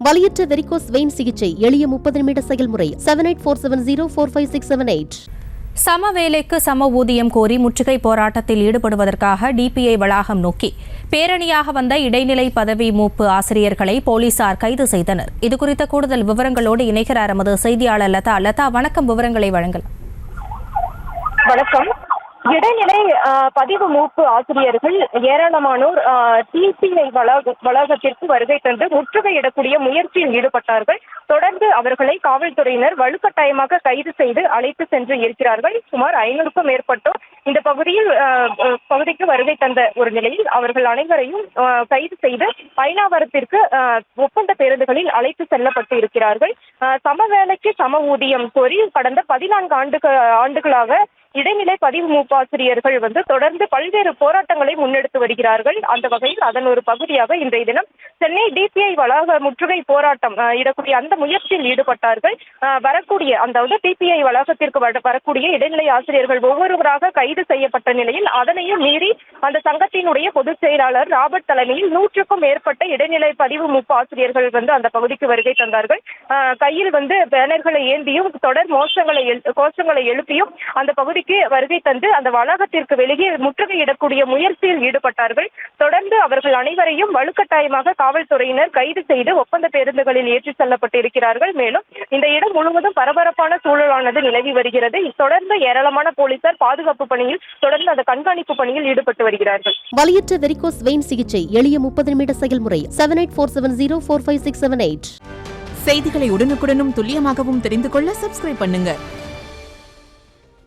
வலியற்ற varicose vein சிகிச்சை எளிய 30 நிமிட செயல்முறை 7847045678. சம வேலைக்கு சம ஊதியம் கோரி முற்றுகை போராட்டத்தில் ஈடுபடுவதற்காக டிபிஐ வளாகம் நோக்கி பேரணியாக வந்த இடைநிலை பதவி மூப்பு ஆசிரியர்களை போலீசார் கைது செய்தனர். இதுகுறித்த கூடுதல் விவரங்களோடு இணைகிறார் எமது செய்தியாளர் லதா. லதா, வணக்கம். விவரங்களை வழங்கலாம். வணக்கம். இடைநிலை பதிவு மூப்பு ஆசிரியர்கள் ஏராளமானோர் டிபிஐ வளாகத்திற்கு வருகை தந்து முற்றுகையிடக்கூடிய முயற்சியில் ஈடுபட்டார்கள். தொடர்ந்து அவர்களை காவல்துறையினர் வலுக்கட்டாயமாக கைது செய்து அழைத்து சென்று இருக்கிறார்கள். சுமார் 500க்கும் மேற்பட்டோர் இந்த பகுதிக்கு வருகை தந்த ஒரு நிலையில் அவர்கள் அனைவரையும் கைது செய்து பைனாவரத்திற்கு ஒப்பந்த பேருந்துகளில் அழைத்து செல்லப்பட்டு இருக்கிறார்கள். சம வேலைக்கு சம ஊதியம் கோரி கடந்த 14 ஆண்டுகளாக இடைநிலை பதிவு மூப்பாசிரியர்கள் தொடர்ந்து பல்வேறு போராட்டங்களை முன்னெடுத்து வருகிறார்கள். அந்த வகையில் அதன் ஒரு பகுதியாக இன்றைய தினம் சென்னை டிபிஐ வளாக முற்றுகை போராட்டம் இடக்கூடிய அந்த முயற்சியில் ஈடுபட்டார்கள். வரக்கூடிய அதாவது டிபிஐ வளாகத்திற்கு வரக்கூடிய இடைநிலை ஆசிரியர்கள் ஒவ்வொருவராக கைது செய்யப்பட்ட நிலையில் அதனையும் மீறி அந்த சங்கத்தினுடைய பொதுச் செயலாளர் ராபர்ட் தலைமையில் 100க்கும் மேற்பட்ட இடைநிலை பதிவு மூப்பு ஆசிரியர்கள் அந்த பகுதிக்கு வருகை தந்தார்கள். கையில் பேனர்களை ஏந்தியும் தொடர் கோஷங்களை எழுப்பியும் அந்த பகுதிக்கு வருகை தந்து அந்த வளாகத்திற்கு வெளியே முற்றுகையிடக்கூடிய முயற்சியில் ஈடுபட்டார்கள். தொடர்ந்து அவர்கள் அனைவரையும் வலுக்கட்டாயமாக காவல்துறையினர் கைது செய்து ஒப்பந்த பேருந்துகளில் ஏற்றி செல்லப்பட்டு இருக்கிறார்கள். மேலும் இந்த இடம் முழுவதும் பரபரப்பான சூழலானது நிலவி வருகிறது. தொடர்ந்து ஏராளமான போலீசார் பாதுகாப்பு பணியில் தொடர்ந்து அந்த கண்காணிப்பு பணியில் ஈடுபட்டு வருகிறார்கள். வலியற்ற வெரிகோஸ் வெயின் சிகிச்சை எளிய 30 நிமிட செயல்முறை 7847045678. செய்திகளை உடனுக்குடனும் துல்லியமாகவும் தெரிந்து கொள்ள சப்ஸ்கிரைப் பண்ணுங்க.